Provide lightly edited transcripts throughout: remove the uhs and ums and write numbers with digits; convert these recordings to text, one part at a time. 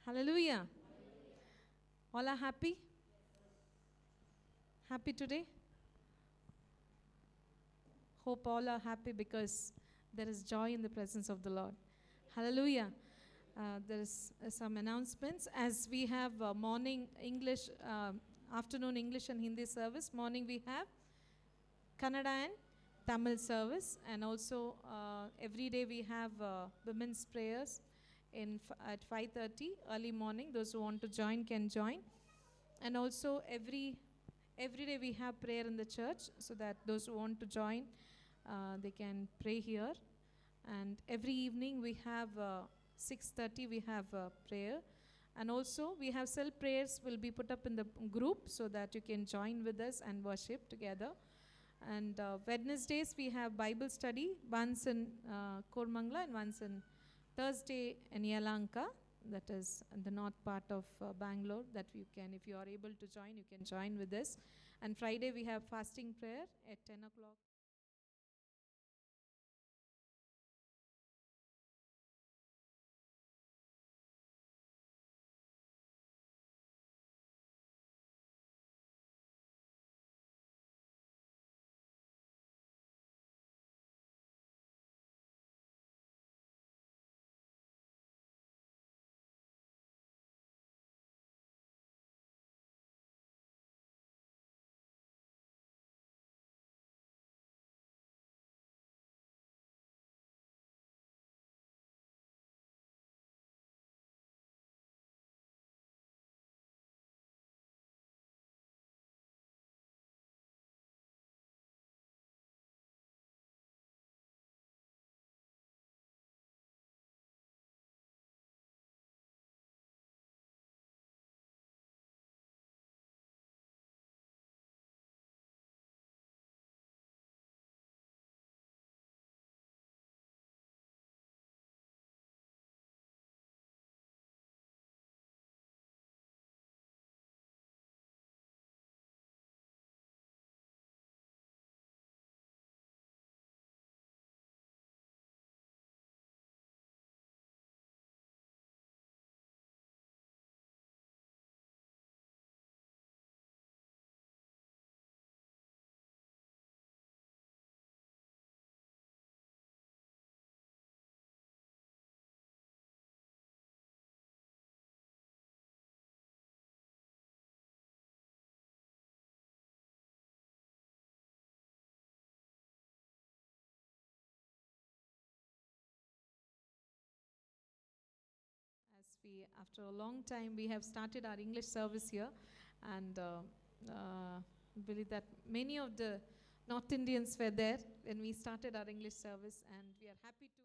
Hallelujah. All are happy? Happy today? Hope all are happy because there is joy in the presence of the Lord. Hallelujah. There is some announcements as we have morning English, afternoon English and Hindi service. Morning we have Kannada and Tamil service, and also every day we have women's prayers at 5:30 early morning. Those who want to join can join, and also every day we have prayer in the church, so that those who want to join they can pray here. And every evening we have 6:30 we have prayer, and also we have cell prayers will be put up in the group so that you can join with us and worship together. And Wednesdays we have Bible study, once in Kormangla and once in Thursday in Yalanka, that is in the north part of Bangalore. That you can, if you are able to join, you can join with us. And Friday we have fasting prayer at 10 o'clock. As we, after a long time, we have started our English service here, and believe that many of the North Indians were there when we started our English service, and we are happy to.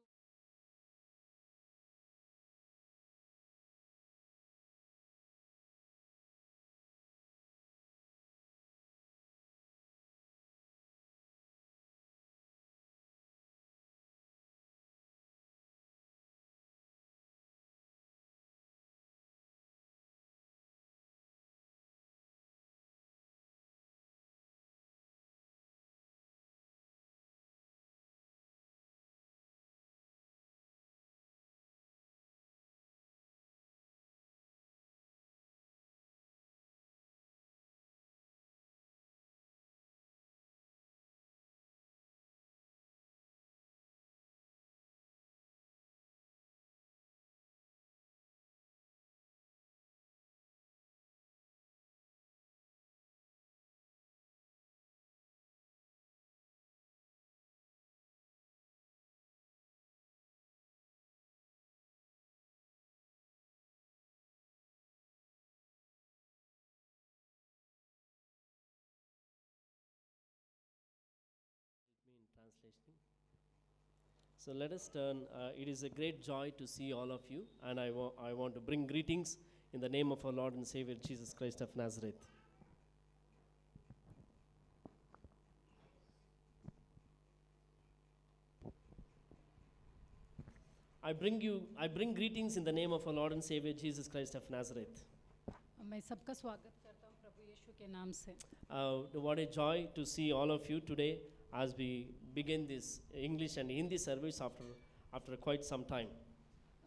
Me in translation. So let us turn. It is a great joy to see all of you, and I want to bring greetings in the name of our Lord and Savior Jesus Christ of Nazareth. I bring greetings in the name of our Lord and Savior Jesus Christ of Nazareth. मैं सबका स्वागत करता हूँ प्रभु यीशु के नाम से। What a joy to see all of you today as we begin this English and Hindi service after quite some time.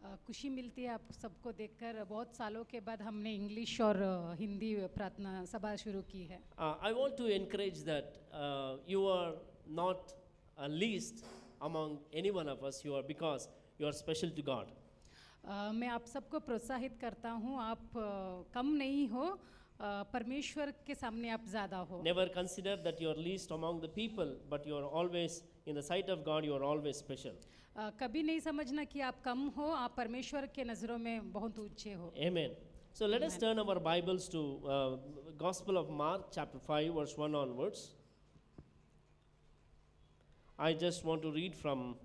खुशी मिलती है आप सबको देखकर। बहुत सालों के बाद हमने इंग्लिश और हिंदी प्रार्थना सभा शुरू की है। I want to encourage that you are not least among any one of us. You are because you are special to God. मैं आप सबको प्रोत्साहित करता हूँ, आप कम नहीं हो, परमेश्वर के सामने आप ज़्यादा हो। Never consider that you are least among the people, but you are always, in the sight of God, you are always special. कभी नहीं समझना कि आप कम हो, आप परमेश्वर के नज़रों में बहुत ऊंचे हो। Amen. So let us Amen. turn our Bibles to Gospel of Mark, chapter 5, verse 1 onwards. I just want to read from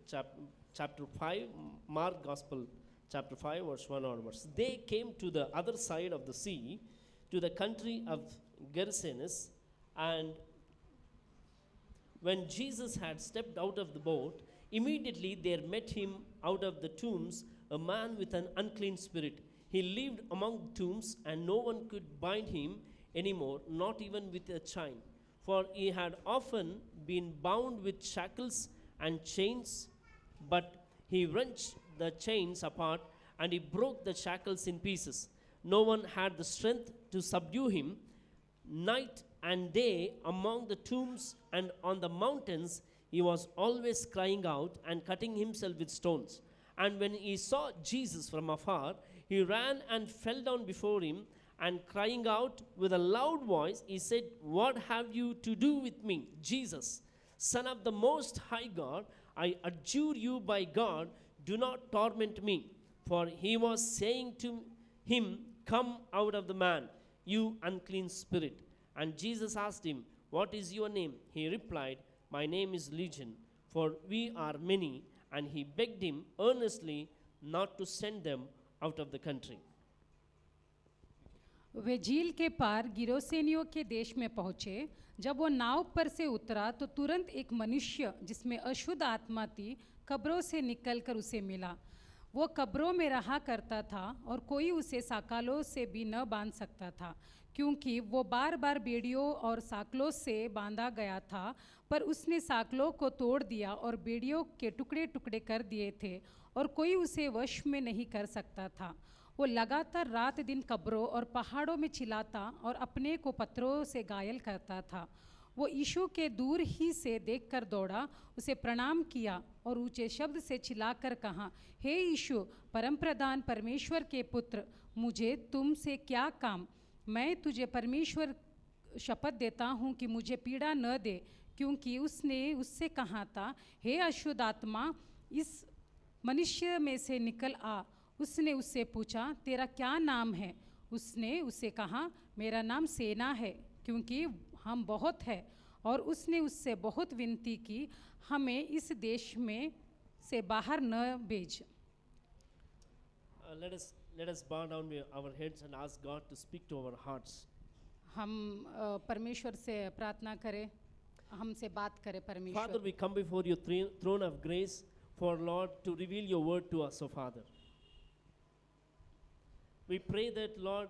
chapter 5, Mark Gospel, chapter 5, verse 1 onwards. They came to the other side of the sea, to the country of Gerasenes, and when Jesus had stepped out of the boat, immediately there met him out of the tombs a man with an unclean spirit. He lived among the tombs, and no one could bind him anymore, not even with a chain. For he had often been bound with shackles and chains, but he wrenched the chains apart and he broke the shackles in pieces. No one had the strength to subdue him. Night and day among the tombs and on the mountains, he was always crying out and cutting himself with stones. And when he saw Jesus from afar, he ran and fell down before him, and crying out with a loud voice, he said, "What have you to do with me, Jesus, Son of the Most High God? I adjure you by God, do not torment me." For he was saying to him, "Come out of the man, you unclean spirit." And Jesus asked him, "What is your name?" He replied, "My name is Legion, for we are many." And he begged him earnestly not to send them out of the country. वे झील के पार गिरोसेनियों के देश में पहुँचे। जब वो नाव पर से उतरा तो तुरंत एक मनुष्य जिसमें अशुद्ध आत्मा थी कब्रों से निकलकर उसे मिला। वो कब्रों में रहा करता था और कोई उसे साकालों से भी न बांध सकता था, क्योंकि वो बार बार बेड़ियों और साकलों से बांधा गया था। पर उसने साकलों को तोड़ दिया और बेड़ियों के टुकड़े टुकड़े कर दिए थे, और कोई उसे वश में नहीं कर सकता था। वो लगातार रात दिन कब्रों और पहाड़ों में चिल्लाता और अपने को पत्थरों से घायल करता था। वो यीशु के दूर ही से देखकर दौड़ा, उसे प्रणाम किया और ऊंचे शब्द से चिल्लाकर कहा, "हे यीशु, परमप्रधान परमेश्वर के पुत्र, मुझे तुमसे क्या काम? मैं तुझे परमेश्वर शपथ देता हूँ कि मुझे पीड़ा न दे।" क्योंकि उसने उससे कहा था, "हे अशुद्ध आत्मा, इस मनुष्य में से निकल आ।" उसने उससे पूछा, "तेरा क्या नाम है?" उसने उससे कहा, "मेरा नाम सेना है, क्योंकि हम बहुत हैं।" और उसने उससे बहुत विनती की, "हमें इस देश में से बाहर न भेज।" Let us bow down with our heads and ask God to speak to our hearts. हम परमेश्वर से प्रार्थना करें, हमसे बात करें Father, परमेश्वर। we come before your throne of grace for Lord to reveal your word to us, O Father. We pray that, Lord,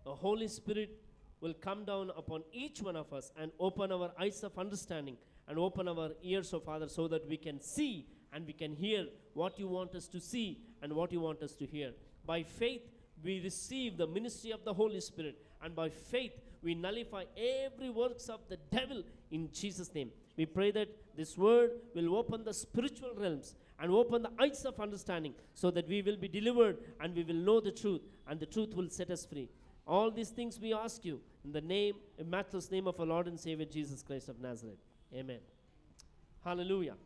the Holy Spirit will come down upon each one of us and open our eyes of understanding and open our ears, O Father, so that we can see and we can hear what you want us to see and what you want us to hear. By faith, we receive the ministry of the Holy Spirit, and by faith, we nullify every works of the devil in Jesus' name. We pray that this word will open the spiritual realms and open the eyes of understanding, so that we will be delivered and we will know the truth, and the truth will set us free. All these things we ask you in the name, in matchless name of our Lord and Savior Jesus Christ of Nazareth. Amen. Hallelujah.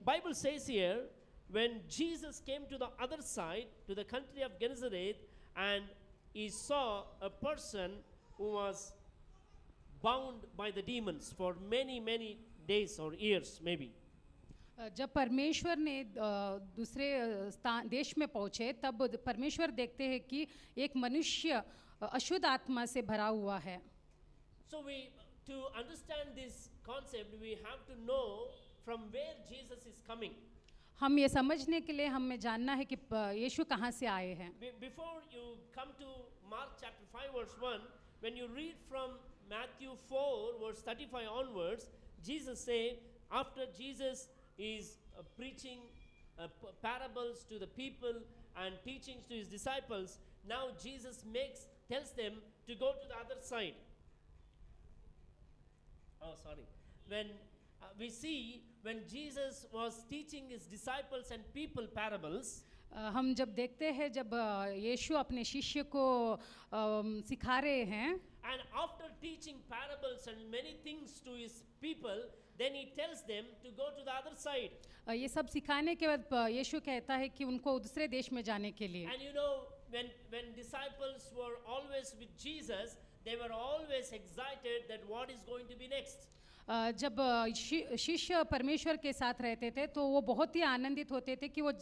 Bible says here, when Jesus came to the other side, to the country of Gennesaret, and he saw a person who was bound by the demons for many, many days or years maybe. जब परमेश्वर ने दूसरे स्थान देश में पहुँचे, तब परमेश्वर देखते हैं कि एक मनुष्य अशुद्ध आत्मा से भरा हुआ है। So to understand this concept, we have to know from where Jesus is coming. हम ये समझने के लिए हमें जानना है कि यीशु कहाँ से आए हैं। Before you come to Mark chapter 5 verse 1, when you read from Matthew 4 verse 35 onwards, Jesus said, after Jesus is preaching parables to the people and teachings to his disciples. Now Jesus tells them to go to the other side. Oh, sorry. When we see when Jesus was teaching his disciples and people parables, हम जब देखते हैं जब यीशु अपने शिष्य को सिखा रहे हैं, and after teaching parables and many things to his people, then he tells them to go to the other side. ये सब सिखाने के बाद यीशु कहता है कि उनको दूसरे देश में जाने के लिए. And you know, when disciples were always with Jesus, they were always excited that what is going to be next. जब शिष्य परमेश्वर के साथ रहते थे तो वो बहुत ही आनंदित होते थे कि वो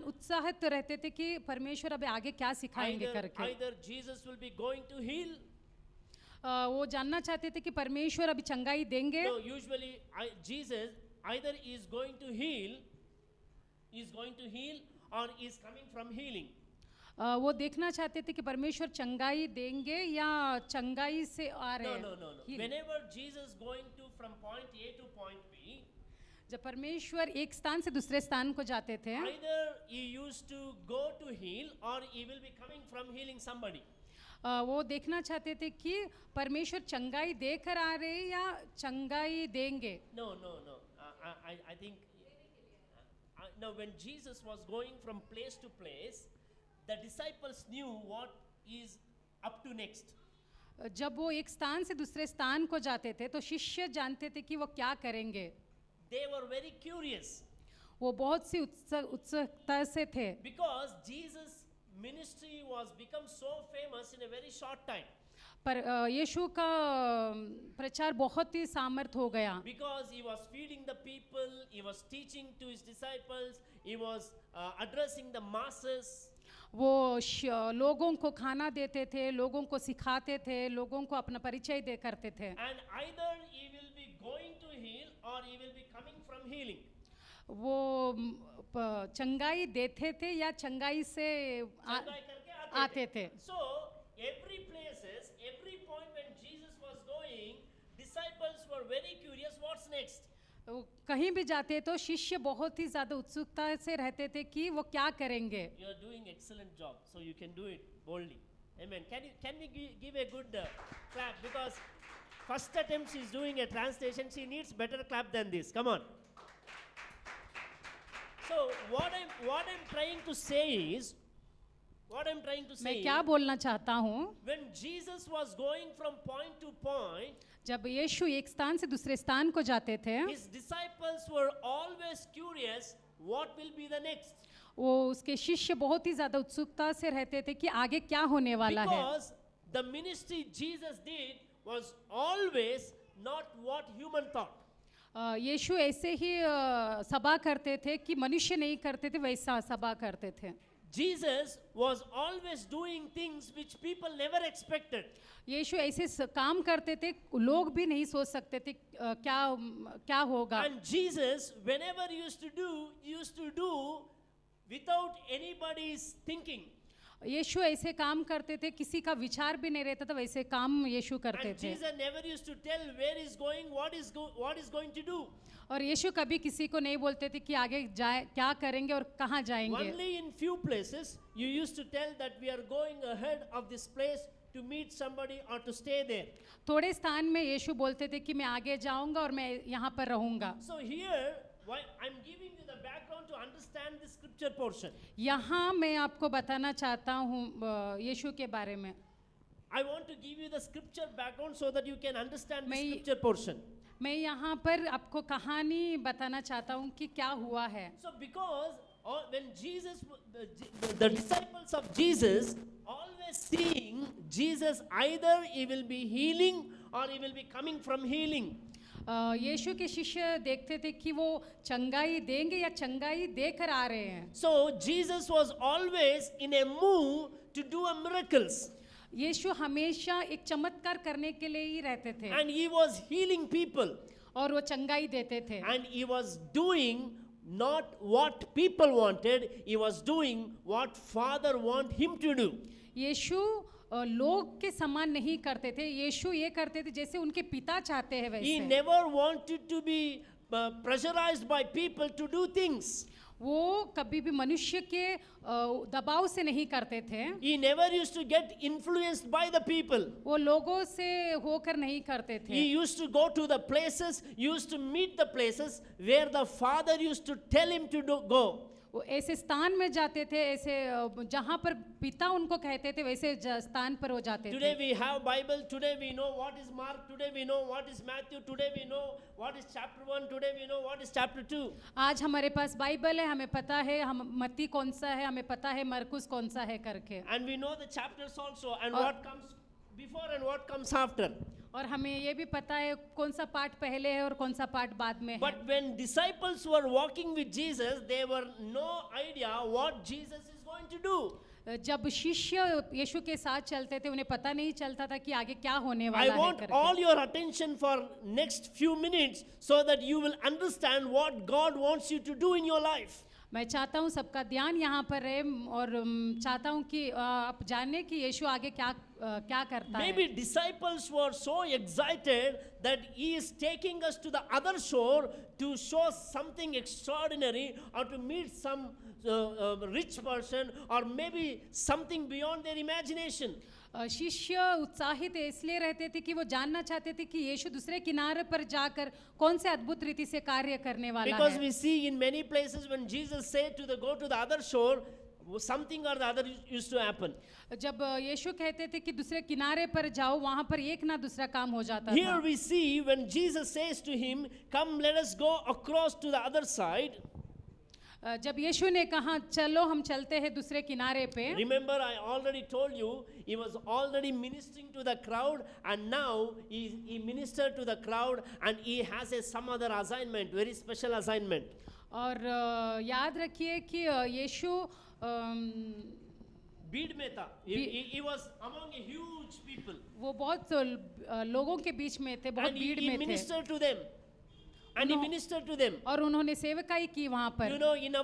उत्साहित रहते थे कि परमेश्वर अभी आगे क्या सिखाएंगे करके. Either Jesus will be going to heal. वो जानना चाहते थे कि परमेश्वर अभी चंगाई देंगे. No, usually Jesus either is going to heal or is coming from healing. वो देखना चाहते थे कि परमेश्वर चंगाई देंगे या चंगाई से आ रहे हैं. No. Whenever Jesus going to from point A to point B, जब परमेश्वर एक स्थान से दूसरे स्थान को जाते थे, either he used to go to heal or he will be coming from healing somebody. वो देखना चाहते थे कि परमेश्वर चंगाई देकर आ रहे हैं या चंगाई देंगे. No. I think no. When Jesus was going from place to place, the disciples knew what is up to next. जब वो एक स्थान से दूसरे स्थान को जाते थे तो शिष्य जानते थे कि वो क्या करेंगे. They were very curious. वो बहुत सी उत्सुकता से थे. Because Jesus' ministry was become so famous in a very short time. पर यीशु का प्रचार बहुत ही सामर्थ हो गया. Because he was feeding the people, he was teaching to his disciples, he was addressing the masses. वो लोगों को खाना देते थे, लोगों को सिखाते थे, लोगों को अपना परिचय दे करते थे. And either he will be going to heal or he will be coming from healing. वो चंगाई देते थे या चंगाई से आते थे. So every point when Jesus was going, disciples were very curious what's next. कहीं भी जाते तो शिष्य बहुत ही ज्यादा उत्सुकता से रहते थे कि वो क्या करेंगे. You are doing excellent job, so you can do it boldly. Amen. Can we give a good clap, because first attempt she's doing a translation, she needs better clap than this. Come on. So what I'm trying to say is, मैं क्या बोलना चाहता हूँ, when Jesus was going from point to point, जब यीशु एक स्थान से दूसरे स्थान को जाते थे, his disciples were always curious what will be the next. वो उसके शिष्य बहुत ही ज्यादा उत्सुकता से रहते थे कि आगे क्या होने वाला है. Because the ministry Jesus did was always not what human thought. यीशु ऐसे ही सभा करते थे कि मनुष्य नहीं करते थे वैसा सभा करते थे. Jesus was always doing things which people never expected. यीशु ऐसे काम करते थे लोग भी नहीं सोच सकते थे क्या होगा. And Jesus, whenever used to do without anybody's thinking. यीशु ऐसे काम करते थे किसी का विचार भी नहीं रहता था वैसे काम यीशु करते And थे. Jesus never used to tell where is going, what is going to do. और यीशु कभी किसी को नहीं बोलते थे कि आगे जाए क्या करेंगे और कहाँ जाएंगे. Only in few places you used to tell that we are going ahead of this place to meet somebody or to stay there. थोड़े स्थान में यीशु बोलते थे कि मैं आगे जाऊंगा और मैं यहाँ पर रहूंगा. So here, why I'm giving you the background to understand this scripture portion. यहाँ मैं आपको बताना चाहता हूँ यीशु के बारे में. I want to give you the scripture background so that you can understand the मैं- scripture portion. मैं यहाँ पर आपको कहानी बताना चाहता हूँ कि क्या हुआ है. So because when the disciples of Jesus always seeing Jesus, either he will be healing or he will be coming from healing. यीशु के शिष्य देखते थे कि वो चंगाई देंगे या चंगाई देकर आ रहे हैं. So Jesus was always in a mood to do a miracles. यीशु हमेशा एक चमत्कार करने के लिए ही रहते थे And he was healing people. और वो चंगाई देते थे. And he was doing not what people wanted, he was doing what Father want him to do. यीशु लोग के समान नहीं करते थे. यीशु ये करते थे जैसे उनके पिता चाहते हैं He वैसे. never wanted to be pressurized by people to do things. वो कभी भी मनुष्य के दबाव से नहीं करते थे, He never used to get influenced by the people. वो लोगों से होकर नहीं करते थे. He used to go to the places, used to meet the places where the Father used to tell him to go. वो ऐसे स्थान में जाते थे, ऐसे जहाँ पर पिता उनको कहते थे वैसे स्थान पर वो जाते Today थे. we have Bible, today we know what is Mark, today we know what is Matthew, today we know what is chapter 1, today we know what is chapter 2. आज हमारे पास बाइबल है, हमें पता है हम मत्ती कौन सा है, हमें पता है मरकुस कौन सा है करके, And we know the chapters also and और- what comes before and what comes after. और हमें ये भी पता है कौन सा पार्ट पहले है और कौन सा पार्ट बाद में है. But when disciples were walking with Jesus, they were no idea what Jesus is going to do. जब शिष्य यीशु के साथ चलते थे उन्हें पता नहीं चलता था कि आगे क्या होने I वाला है want all करके. your attention for next few minutes so that you will understand what God wants you to do in your life. मैं चाहता हूँ सबका ध्यान यहाँ पर रहे और चाहता हूँ कि आप जाने कि यीशु आगे क्या करता है. Maybe disciples were so excited that he is taking us to the other shore to show something extraordinary or to meet some rich person or maybe something beyond their imagination. शिष्य उत्साहित इसलिए रहते थे कि वो जानना चाहते थे कि यीशु दूसरे किनारे पर जाकर कौन से अद्भुत रीति से कार्य करने वाला Because है. we see in many places when Jesus said to go to the other shore, something or the other used to happen. जब यीशु कहते थे कि दूसरे किनारे पर जाओ, वहां पर एक ना दूसरा काम हो जाता Here था. we see when Jesus says to him, "Come, let us go across to the other side." जब यीशु ने कहा चलो हम चलते हैं दूसरे किनारे पे. Remember, I already told you, he was already ministering to the crowd, and now he ministered to the crowd, and he has some other assignment, very special assignment. और याद रखिए कि यीशु भीड़ में था. He was among a huge people, वो बहुत लोगों के बीच में थे, बहुत and भीड़ he में थे ministered to them, and he ministered to them. और उन्होंने सेवकाई की वहां You पर. know, in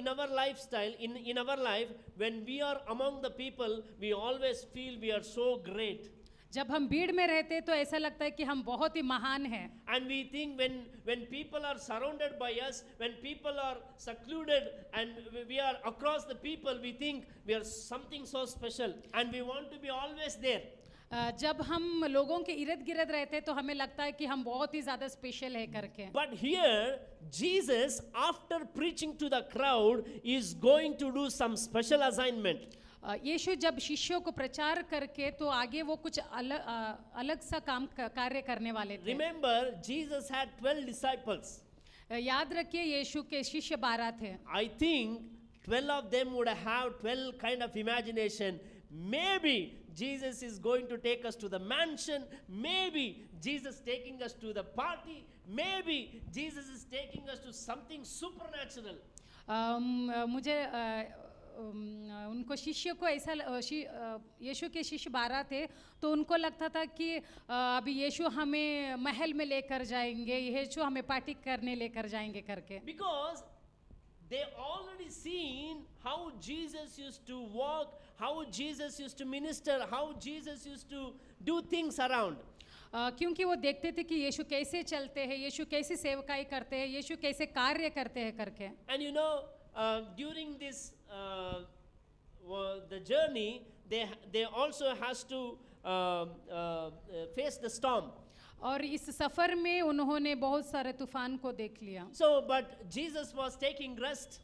our lifestyle, in our life, when we are among the people, we always feel we are so great. जब हम भीड़ में रहते हैं तो ऐसा लगता है कि हम बहुत ही महान हैं. And we think when people are surrounded by us, when people are secluded and we are across the people, we think we are something so special and we want to be always there. जब हम लोगों के इर्द गिर्द रहते हैं तो हमें लगता है कि हम बहुत ही ज्यादा स्पेशल है करके. But here, Jesus, after preaching to the crowd, is going to do some special assignment. यीशु जब शिष्यों को प्रचार करके तो आगे वो कुछ अलग सा कार्य करने वाले थे. Remember, Jesus had 12 disciples. याद रखिए यीशु के शिष्य 12 थे. I think 12 of them would have 12 kind of imagination. Maybe Jesus is going to take us to the mansion. Maybe Jesus taking us to the party. Maybe Jesus is taking us to something supernatural. मुझे उनको शिष्य को ऐसा यीशु के शिष्य 12 थे तो उनको लगता था कि अभी यीशु हमें महल में लेकर जाएंगे, यीशु हमें पार्टी करने लेकर जाएंगे करके. Because they already seen how Jesus used to walk, how Jesus used to minister, how Jesus used to do things around. क्योंकि वो देखते थे कि यीशु कैसे चलते हैं, यीशु कैसे सेवकाई करते हैं, यीशु कैसे कार्य करते हैं करके. And you know, during this the journey, they also has to face the storm. और इस सफर में उन्होंने बहुत सारे तूफान को देख लिया. So, but Jesus was taking rest,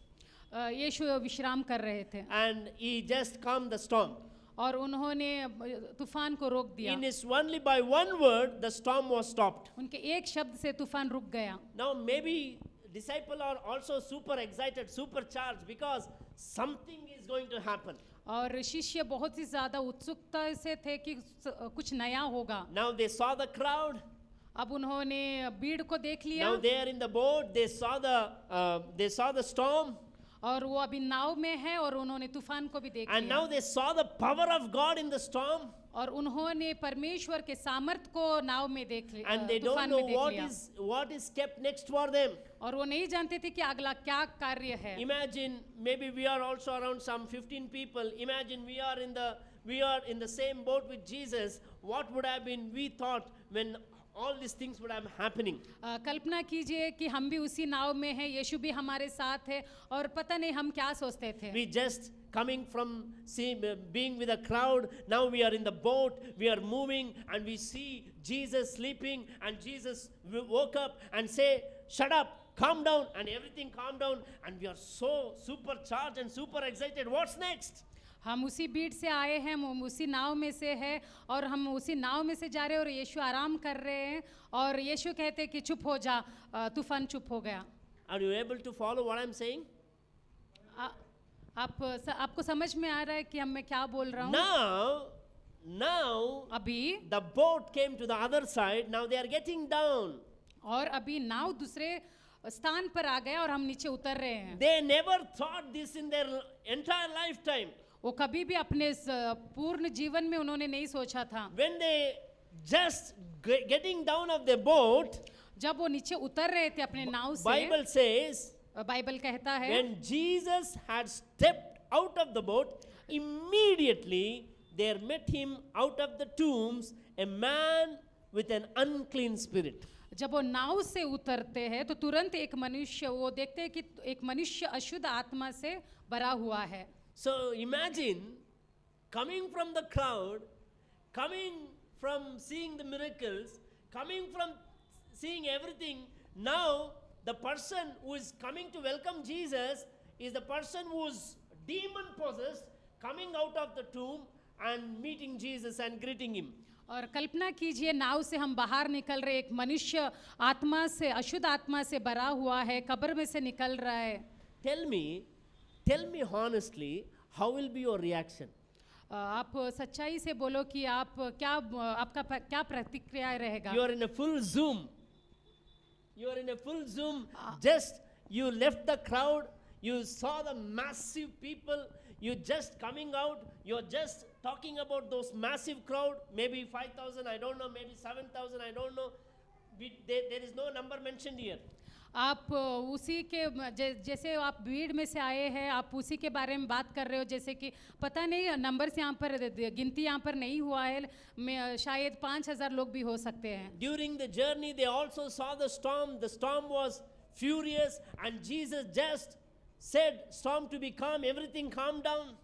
यीशु विश्राम कर रहे थे and he just calmed the storm. और उन्होंने तूफान को रोक दिया. In his only by one word, the storm was stopped. उनके एक शब्द से तूफान रुक गया. Now maybe disciples are also super excited, super charged because something is going to happen. और शिष्य बहुत ही ज्यादा उत्सुकता से थे कि कुछ नया होगा. Now they saw the crowd. अब उन्होंने भीड़ को देख लिया. Now they are in the boat. They saw the storm. और वो अभी नाव में है और उन्होंने तूफान को भी देख And लिया. now they saw the power of God in the storm. और उन्होंने परमेश्वर के सामर्थ को नाव में देख लिया, And they तूफान don't know में देख लिया. what is kept next for them. और वो नहीं जानते थे कि अगला क्या कार्य है. Imagine maybe we are also around some 15 people. Imagine we are in the same boat with Jesus. What would have been we thought when all these things would have happening. कल्पना कीजिए कि हम भी उसी नाव में हैं, यीशु भी हमारे साथ है और पता नहीं हम क्या सोचते थे. We just coming from being with a crowd, now we are in the boat, we are moving, and we see Jesus sleeping, and Jesus woke up and say, shut up, calm down, and everything calmed down, and we are so supercharged and super excited. What's next? हम उसी beat से आए हैं, हम उसी नाव में से हैं और हम उसी नाव में से जा रहे हैं और यीशु आराम कर रहे हैं और यीशु कहते हैं कि चुप हो जा, तूफान चुप हो गया. Are you able to follow what I'm saying? आपको समझ में आ रहा है कि मैं क्या बोल रहा हूँ? Now अभी the boat came to the other side, now they are getting down. और अभी नाव दूसरे स्थान पर आ गया और हम नीचे उतर रहे हैं. They never thought this in their entire lifetime. वो कभी भी अपने पूर्ण जीवन में उन्होंने नहीं सोचा था. When they just getting down of the boat, जब वो नीचे उतर रहे थे अपने नाव से, Bible says, बाइबल कहता है, when Jesus had stepped out of the boat, immediately there met him out of the tombs a man with an unclean spirit. जब वो नाव से उतरते हैं तो तुरंत एक मनुष्य, वो देखते हैं कि एक मनुष्य अशुद्ध आत्मा से भरा हुआ है. So imagine coming from the crowd, coming from seeing the miracles, coming from seeing everything. Now the person who is coming to welcome Jesus is the person who is demon possessed, coming out of the tomb and meeting Jesus and greeting him. और कल्पना कीजिए नाव से हम बाहर निकल रहे, एक मनुष्य आत्मा से, अशुद्ध आत्मा से भरा हुआ है, कब्र में से निकल रहा है. Tell me honestly, how will be your reaction? आप सच्चाई से बोलो कि आप क्या, आपका क्या प्रतिक्रिया रहेगा? You are in a full Zoom. You are in a full Zoom. Just you left the crowd. You saw the massive people. You just coming out. You're just talking about those massive crowd. Maybe 5,000. I don't know. Maybe 7,000. I don't know. There is no number mentioned here. आप उसी के जैसे आप भीड़ में से आए हैं, आप उसी के बारे में बात कर रहे हो, जैसे कि पता नहीं नंबर्स यहाँ पर, गिनती यहाँ पर नहीं हुआ है, शायद 5,000 लोग भी हो सकते हैं. During the journey they also saw the storm. The storm was furious and Jesus just said storm to be calm, everything calmed down.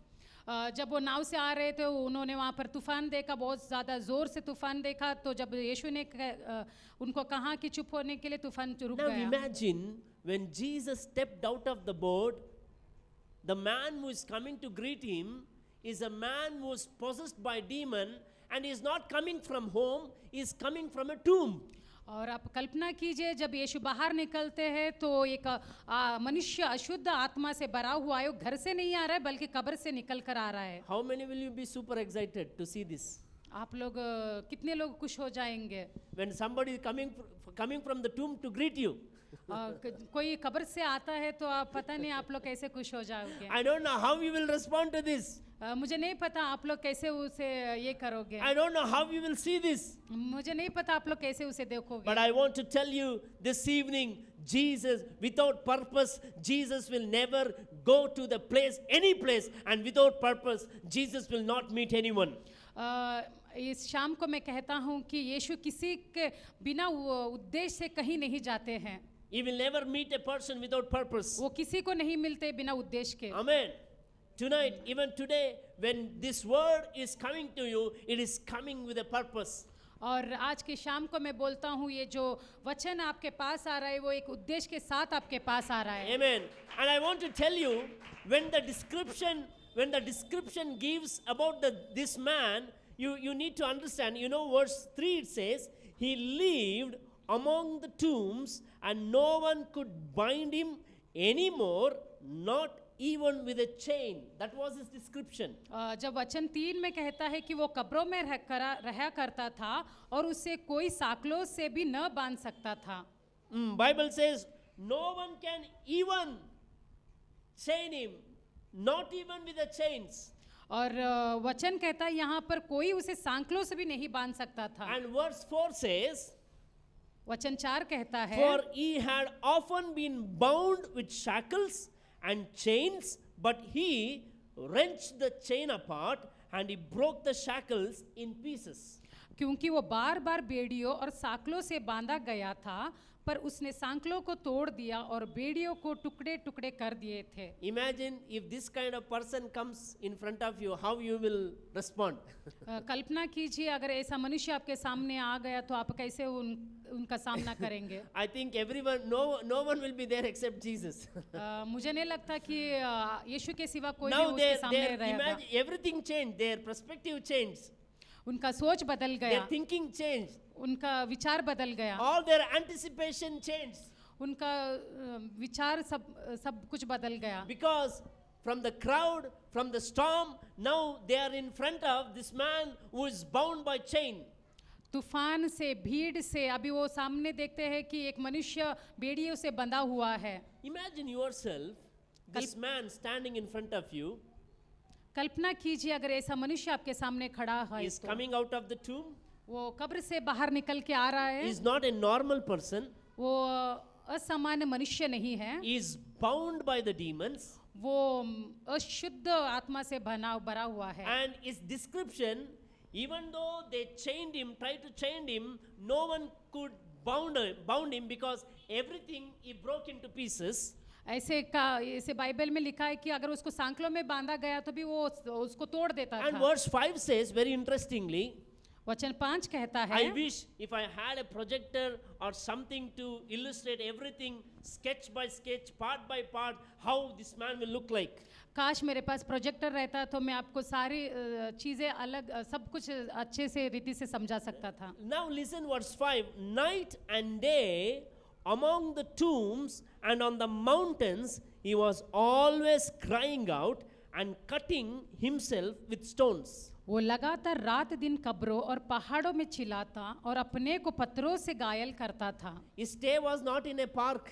जब वो नाव से आ रहे थे उन्होंने वहाँ पर तूफान देखा, बहुत ज़्यादा ज़ोर से तूफान देखा, तो जब यीशु ने उनको कहा कि चुप होने के लिए, तूफान रुक Now गया. imagine when Jesus stepped out of the boat, the man who is coming to greet him is a man who is possessed by demon and is not coming from home, he is coming from a tomb. और आप कल्पना कीजिए जब यीशु बाहर निकलते हैं तो एक मनुष्य अशुद्ध आत्मा से भरा हुआ है, वो घर से नहीं आ रहा है बल्कि कब्र से निकल कर आ रहा है. How many will you be super excited to see this? आप लोग कितने लोग खुश हो जाएंगे When somebody is coming from the tomb to greet you. कोई कब्र से आता है तो आप पता नहीं आप लोग कैसे खुश हो जाओगे. I don't know how you will respond to this. मुझे नहीं पता आप लोग कैसे उसे ये करोगे. I don't know how you will see this. मुझे नहीं पता आप लोग कैसे उसे देखोगे. But I want to tell you this evening, Jesus, without purpose, Jesus will never go to the place, any place, and without purpose, Jesus will not meet anyone. इस शाम को मैं कहता हूँ कि यीशु किसी के बिना उद्देश्य से कहीं नहीं जाते हैं. He will never meet a person without purpose. वो किसी को नहीं मिलते बिना उद्देश्य के. Amen. Tonight, even today, when this word is coming to you, it is coming with a purpose. और आज की शाम को मैं बोलता हूँ ये जो वचन आपके पास आ रहा है वो एक उद्देश्य के साथ आपके पास आ रहा है. Amen. And I want to tell you, when the description gives about this man, you need to understand, verse 3 it says, he lived among the tombs and no one could bind him anymore, not even with a chain. That was his description. जब वचन 3 में कहता है कि वो कब्रों में रहा करता था और उसे कोई साकलों से भी न बांध सकता था. Bible says no one can even chain him, not even with the chains. और वचन कहता है यहाँ पर कोई उसे सांकलों से भी नहीं बांध सकता था. And verse 4 says, वचन 4 कहता है, for he had often been bound with shackles and chains, but he wrenched the chain apart and he broke the shackles in pieces. क्योंकि वो बार बार बेड़ियों और सांकलों से बांधा गया था, पर उसने सांकलों को तोड़ दिया और बेड़ियों को टुकड़े टुकड़े कर दिए थे. Imagine if this kind of person comes in front of you, how you will respond. कल्पना कीजिए अगर ऐसा मनुष्य आपके सामने आ गया तो आप कैसे उनका सामना करेंगे. I think everyone, no one will be there except Jesus. मुझे नहीं लगता कि यीशु के सिवा कोई भी Now उसके सामने रहेगा. imagine everything changed, their perspective changed, उनका सोच बदल their गया, thinking changed, उनका विचार बदल गया, all their anticipation changed. उनका विचार सब कुछ बदल गया. Because from the crowd, from the storm, now they are in front of this man who is bound by chain. तूफान से, भीड़ से अभी वो सामने देखते हैं कि एक मनुष्य बेड़ियों से बंधा हुआ है. Imagine yourself, this man standing in front of you कल्पना कीजिए अगर ऐसा मनुष्य आपके सामने खड़ा है is तो coming out of the tomb. वो कब्र से बाहर निकल के आ रहा He है. is not a normal person. वो असामान्य मनुष्य नहीं है. He is bound by the demons. वो अशुद्ध आत्मा से भरा हुआ है. And his description, even though they chained him, tried to chain him, no one could bound him because everything he broke into pieces. ऐसे बाइबल में लिखा है कि अगर उसको सांकलों में बांधा गया तो भी वो उसको तोड़ देता And था. verse 5 says, very interestingly, वचन 5 कहता है, I wish if I had a projector or something to illustrate everything, sketch by sketch, part by part, how this man will look like. काश मेरे पास प्रोजेक्टर रहता तो मैं आपको सारी चीजें अलग सब कुछ अच्छे से रीति से समझा सकता था. Now listen verse 5. Night and day among the tombs and on the mountains he was always crying out and cutting himself with stones. वो लगातार रात दिन कब्रों और पहाड़ों में चिल्लाता और अपने को पत्थरों से घायल करता था. His stay was not in a park,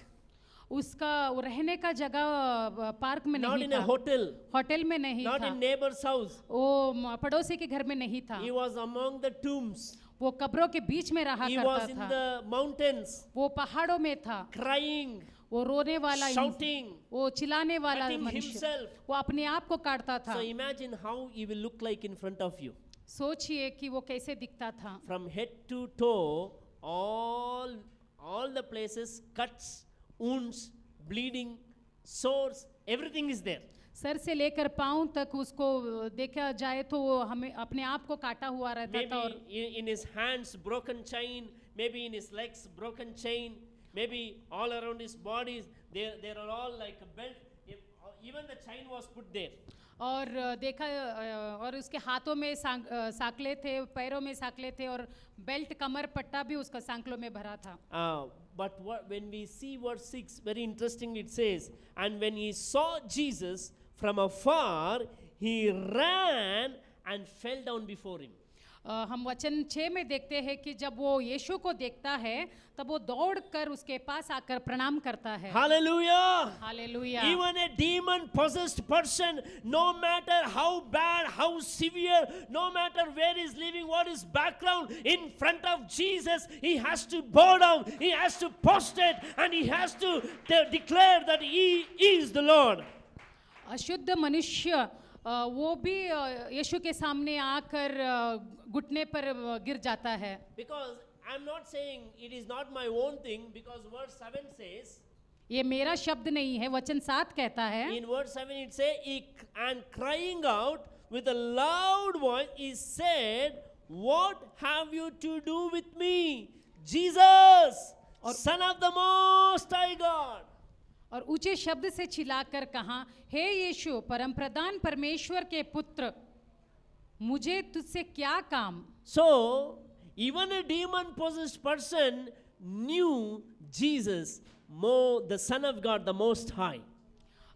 उसका रहने का जगह पार्क में not नहीं in a था, hotel, होटल में नहीं not था, in neighbor's house. वो पड़ोसी के घर में नहीं था. He was among the tombs. वो कब्रों के बीच में रहा He करता was in था. the mountains, वो पहाड़ों में था, crying, वो रोने वाला shouting, वो चिल्लाने वाला cutting मनुष्य, himself. वो अपने आप को काटता था. So imagine how he will look like in front of you. सोचिए कि वो कैसे दिखता था. From head to toe, all the places, cuts, wounds, bleeding, sores, everything is there. Sir से लेकर पांव तक उसको देखा जाए तो वो हमें अपने आप को काटा हुआ रहता था. और Maybe in his hands broken chain, maybe in his legs broken chain, maybe all around his body, there are all like a belt. Even the chain was put there. और देखा और उसके हाथों में सांकले थे, पैरों में सांकले थे और बेल्ट कमर पट्टा भी उसका सांकलों में भरा था. But when we see verse 6, very interesting it says, and when he saw Jesus from afar, he ran and fell down before him. हम वचन 6 में देखते हैं कि जब वो यीशु को देखता है तब वो दौड़कर उसके पास आकर प्रणाम करता है. Hallelujah! Hallelujah. Even a demon possessed person, no matter how bad, how severe, no matter where he's living, what his background, in front of Jesus, he has to bow down, he has to prostrate, and he has to declare that he is the Lord. अशुद्ध मनुष्य वो भी यीशु के सामने आकर घुटने पर गिर जाता है. Because I'm not saying it is not my own thing, because verse 7 says, ये मेरा शब्द नहीं है, वचन 7 कहता है. in verse 7 it says, and crying out with a loud voice, he said, what have you to do with me, Jesus, Son of the Most High God? और ऊंचे शब्द से चिल्लाकर कहा, हे यीशु परमप्रधान परमेश्वर के पुत्र, मुझे तुझसे क्या काम. So even a demon possessed person knew Jesus, the Son of God, the Most High.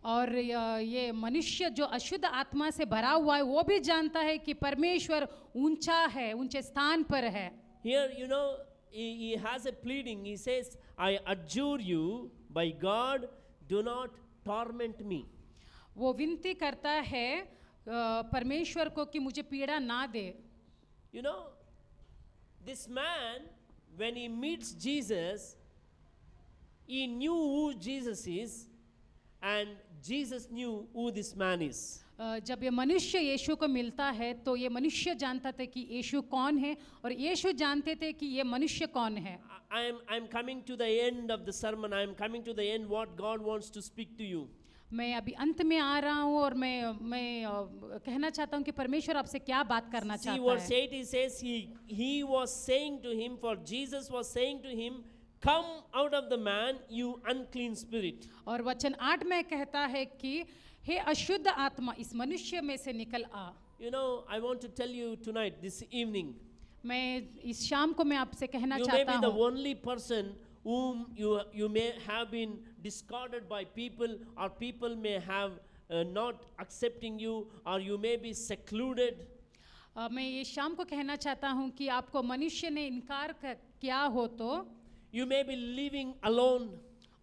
और ये मनुष्य जो अशुद्ध आत्मा से भरा हुआ है वो भी जानता है कि परमेश्वर ऊंचा है, ऊंचे स्थान पर है. Here, he has a pleading. He says, I adjure you by God, do not torment me. वो विनती करता है परमेश्वर को कि मुझे पीड़ा ना दे. This man, when he meets Jesus, he knew who Jesus is, and Jesus knew who this man is. जब ये मनुष्य यीशु को मिलता है तो ये मनुष्य जानता था कि यीशु कौन है और यीशु जानते थे कि ये मनुष्य कौन है. I'm coming to the end of the sermon. I'm coming to the end what God wants to speak to you. मैं अभी अंत में आ रहा हूँ और मैं कहना चाहता हूँ कि परमेश्वर आपसे क्या बात करना See चाहता verse है. 8 he says he was saying to him, for Jesus was saying to him, come out of the man, you unclean spirit. और वचन 8 में कहता है कि हे अशुद्ध आत्मा इस मनुष्य में से निकल आ. You know, I want to tell you tonight, this evening, मैं इस शाम को मैं आपसे कहना you may चाहता be the हूँ only person whom you may have been discarded by people, or people may have not accepting you, or you may be secluded. मैं ये शाम को कहना चाहता हूँ कि आपको मनुष्य ने इनकार किया हो तो You may be living alone.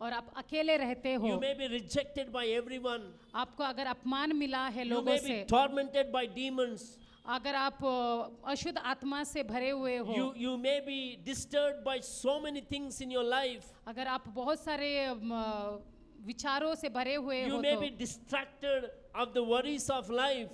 और आप अकेले रहते हो. You may be rejected by everyone. आपको अगर अपमान मिला है You लोगों may से, be tormented by demons. अगर आप अशुद्ध आत्मा से भरे हुए हो, You may be disturbed by so many things in your life. अगर आप बहुत सारे विचारों से भरे हुए You हो may तो, be distracted of the worries of life.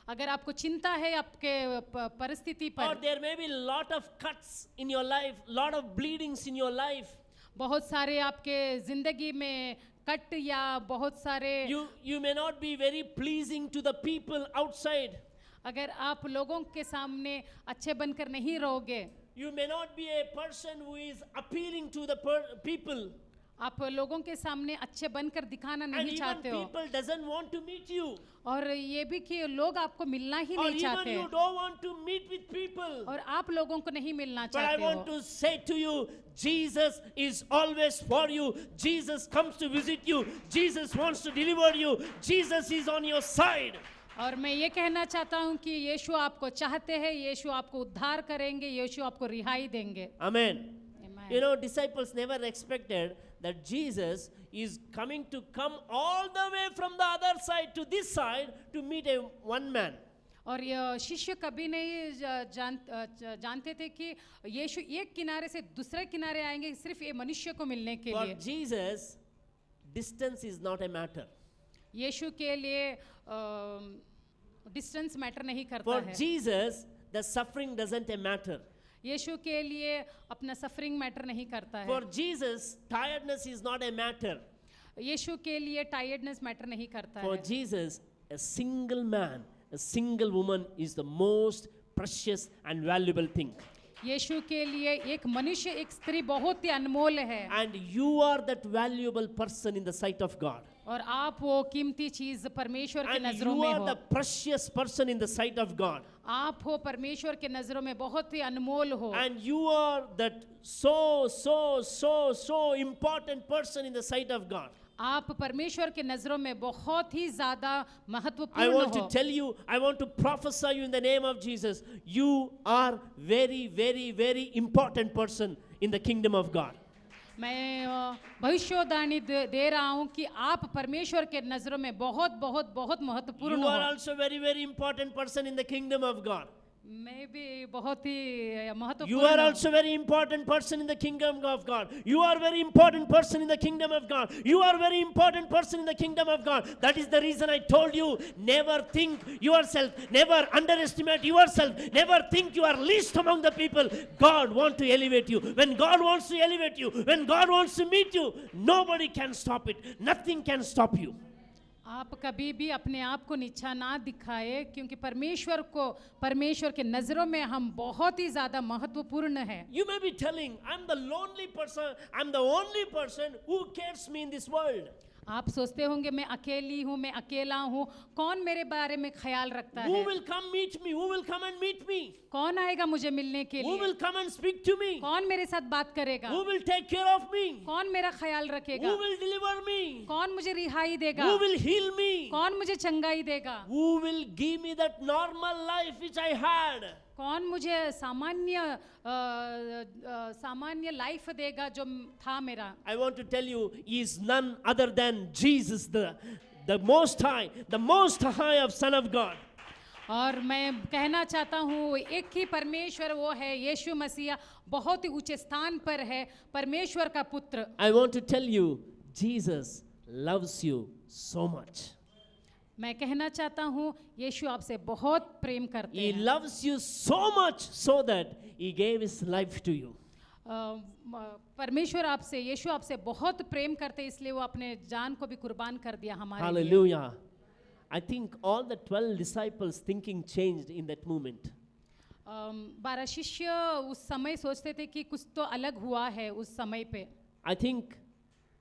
अगर आपको चिंता है आपके परिस्थिति Or पर, there may be lot of cuts in your life, lot of bleedings in your life. बहुत सारे आपके जिंदगी में कट या बहुत सारे, You may not be very pleasing to the people outside. अगर आप लोगों के सामने अच्छे बनकर नहीं रहोगे, You may not be a person who is appealing to the people. आप लोगों के सामने अच्छे बनकर दिखाना And नहीं even चाहते हो, people doesn't want to meet you. और ये भी कि लोग आपको मिलना ही Or नहीं even चाहते, you don't want to meet with people. और आप लोगों को नहीं मिलना But I चाहते want हो. to say to you, Jesus is always for you. Jesus comes to visit you. Jesus wants to deliver you. Jesus is on your side. और मैं ये कहना चाहता हूँ कि यीशु आपको चाहते हैं, यीशु आपको उद्धार करेंगे, यीशु आपको रिहाई देंगे. Amen. Amen. You know, disciples never expected that Jesus is coming to come all the way from the other side to this side to meet one man. और ये शिष्य कभी नहीं जानते थे कि यीशु एक किनारे से दूसरे किनारे आएंगे सिर्फ ये मनुष्य को मिलने के For लिए. Jesus, distance is not a matter. यीशु के लिए डिस्टेंस मैटर नहीं करता For है. Jesus, the suffering doesn't matter. यीशु के लिए अपना सफरिंग मैटर नहीं करता For है. Jesus, tiredness is not a matter. यीशु के लिए टायर्डनेस मैटर नहीं करता For है. Jesus, a single man, a single woman is the most precious and valuable thing. यीशु के लिए एक मनुष्य एक स्त्री बहुत ही अनमोल है. And you are that valuable person in the sight of God. और आप वो कीमती चीज परमेश्वर के And नजरों you में are हो. the precious person in the sight of God. आप हो परमेश्वर के नजरों में बहुत ही अनमोल हो. And you are that so important person in the sight of God. आप परमेश्वर के नजरों में बहुत ही ज्यादा I महत्वपूर्ण want हो. to tell you, I want to prophesy you in the name of Jesus. You are very important person in the kingdom of God. मैं भविष्यवाणी दे रहा हूँ कि आप परमेश्वर के नजरों में बहुत बहुत बहुत महत्वपूर्ण You are हो. also very important person in the kingdom of God. मैं भी बहुत ही You महत्वपूर्ण are हूँ. also very important person in the kingdom of God. You are very important person in the kingdom of God. You are very important person in the kingdom of God. That is the reason I told you, never think yourself, never underestimate yourself, never think you are least among the people. God wants to elevate you. When God wants to elevate you, when God wants to meet you, nobody can stop it. Nothing can stop you. आप कभी भी अपने आप को नीचा ना दिखाए, क्योंकि परमेश्वर के नजरों में हम बहुत ही ज्यादा महत्वपूर्ण है. You may be telling, I'm the lonely person, I'm the only person who cares me in this world. आप सोचते होंगे मैं अकेली हूँ, मैं अकेला हूँ, कौन मेरे बारे में ख्याल रखता Who है, will come meet me? Who will come and meet me? कौन आएगा मुझे मिलने के Who लिए, will come and speak to me? कौन मेरे साथ बात करेगा, Who will take care of me? कौन मेरा ख्याल रखेगा, Who will deliver me? कौन मुझे रिहाई देगा, Who will heal me? कौन मुझे चंगाई देगा, Who will give me that normal life which I had? कौन मुझे सामान्य लाइफ देगा जो था मेरा. I want to tell you, he is none other than Jesus, the Most High, the Most High of Son of God. और मैं कहना चाहता हूँ एक ही परमेश्वर वो है, यीशु मसीहा बहुत ही ऊंचे स्थान पर है, परमेश्वर का पुत्र. I want to tell you, Jesus loves you so much. मैं कहना चाहता हूँ यीशु आपसे बहुत प्रेम करते He हैं। loves you so much so that He gave His life to you. परमेश्वर आपसे यीशु आपसे बहुत प्रेम करते हैं, इसलिए वो अपने जान को भी कुर्बान कर दिया हमारे लिए। Hallelujah. I think all the 12 disciples thinking changed in that moment. 12 शिष्य उस समय सोचते थे कि कुछ तो अलग हुआ है उस समय पे। I think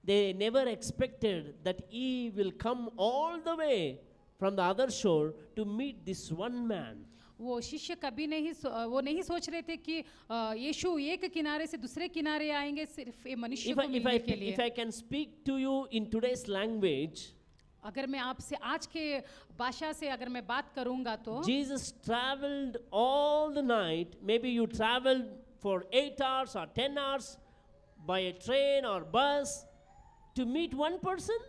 they never expected that He will come all the way from the other shore to meet this one man. वो शिष्य कभी वो नहीं सोच रहे थे कि यीशु एक किनारे से दूसरे किनारे आएंगे सिर्फ ये मनुष्य को मिलने के लिए। If I can speak to you in today's language, अगर मैं आपसे आज के भाषा से अगर मैं बात करूंगा तो Jesus traveled all the night. Maybe you traveled for 8 hours or 10 hours by a train or bus to meet one person.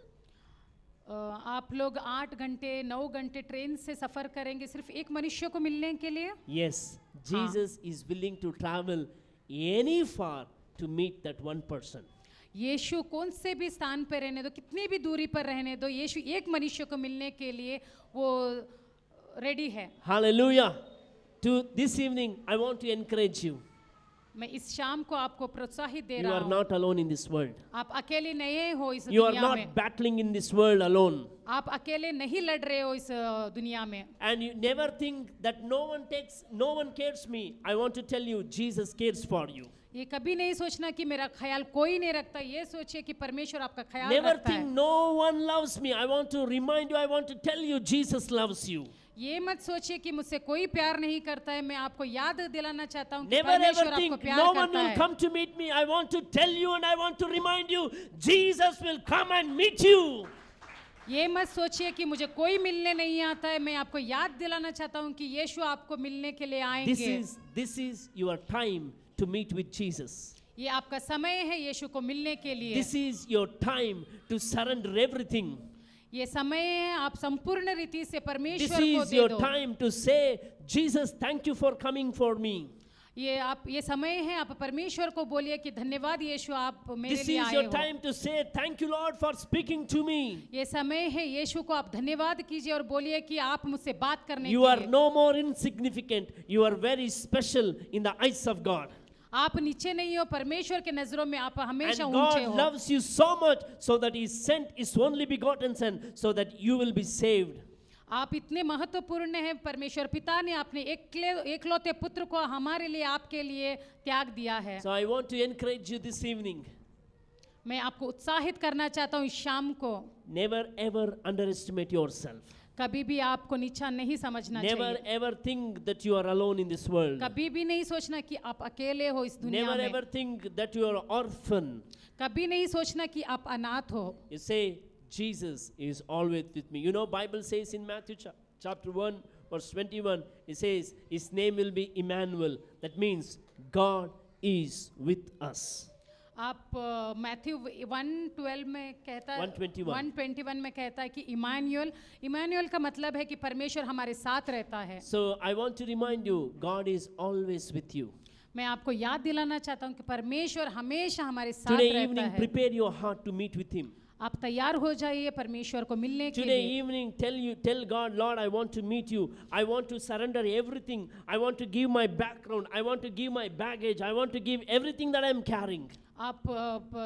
आप लोग 8 घंटे 9 घंटे ट्रेन से सफर करेंगे सिर्फ एक मनुष्य को मिलने के लिए। Yes, Jesus is willing to travel any far to meet that one person. यीशु कौन से भी स्थान पर रहने दो, कितनी भी दूरी पर रहने दो, यीशु एक मनुष्य को मिलने के लिए वो रेडी है। Hallelujah. To this evening, I want to encourage you. मैं इस शाम को आपको प्रोत्साहित दे You रहा are हूँ। not alone in this world. आप अकेले नहीं हो इस You are दुनिया में। not battling in this world alone. आप अकेले नहीं लड़ रहे हो इस दुनिया में। And you never think that no one cares me. I want to tell you, Jesus cares for you. ये कभी नहीं सोचना कि मेरा ख्याल कोई नहीं रखता, ये सोचिए कि परमेश्वर आपका ख्याल Never रखता think है। no one loves me. I want to remind you, I want to tell you, Jesus loves you. ये मत सोचिए कि मुझसे कोई प्यार नहीं करता है, मैं आपको याद दिलाना चाहता हूँ कि Never परमेश्वर ever आपको think प्यार no one करता will है। come to meet me. I want to tell you and I want to remind you, Jesus will come and meet you. ये मत सोचिए कि मुझे कोई मिलने नहीं आता है, मैं आपको याद दिलाना चाहता हूँ कि यीशु आपको मिलने के लिए आएंगे। This is your time to meet with Jesus. ये आपका समय है यीशु को मिलने के लिए। This is your time to surrender everything. ये समय है आप संपूर्ण रीति से This परमेश्वर को is दे your दो। time to say, Jesus, thank you for coming for me. ये समय है आप परमेश्वर को बोलिए कि धन्यवाद यीशु आप मेरे This लिए is आए your हो। time to say, thank you, Lord, for speaking to me. ये समय है यीशु को आप धन्यवाद कीजिए और बोलिए कि आप मुझसे बात करने You के are लिए। no more insignificant. You are very special in the eyes of God. आप नीचे नहीं हो, परमेश्वर के नजरों में आप And हमेशा ऊंचे God हो। loves you so much so that He sent His only begotten Son so that you will be saved. आप इतने महत्वपूर्ण हैं, परमेश्वर पिता ने अपने एकलौते पुत्र को हमारे लिए आपके लिए त्याग दिया है। So I want to encourage you this evening. मैं आपको उत्साहित करना चाहता हूँ इस शाम को, Never ever underestimate yourself. कभी भी आपको नीचा नहीं समझना Never चाहिए। ever think that you are alone in this world. कभी भी नहीं सोचना कि आप अकेले हो इस दुनिया Never में। ever think that you are orphan. कभी नहीं सोचना कि आप अनाथ हो। You say, Jesus is always with me. You know, Bible says in Matthew chapter 1, verse 21, it says, His name will be Emmanuel. That means God is with us. आप Matthew 1:12 में कहता है 1:21 1:21 में कहता है कि इमानुएल का मतलब है कि परमेश्वर हमारे साथ रहता है। So I want to remind you, God is always with you. मैं आपको याद दिलाना चाहता हूँ कि परमेश्वर हमेशा हमारे साथ Today रहता evening, है। prepare your heart to meet with Him. आप तैयार हो जाइए परमेश्वर को मिलने के Today लिए। evening, tell God, Lord, I want to meet you. I want to surrender everything. I want to give my background. I want to give my baggage. I want to give everything that I am carrying. आप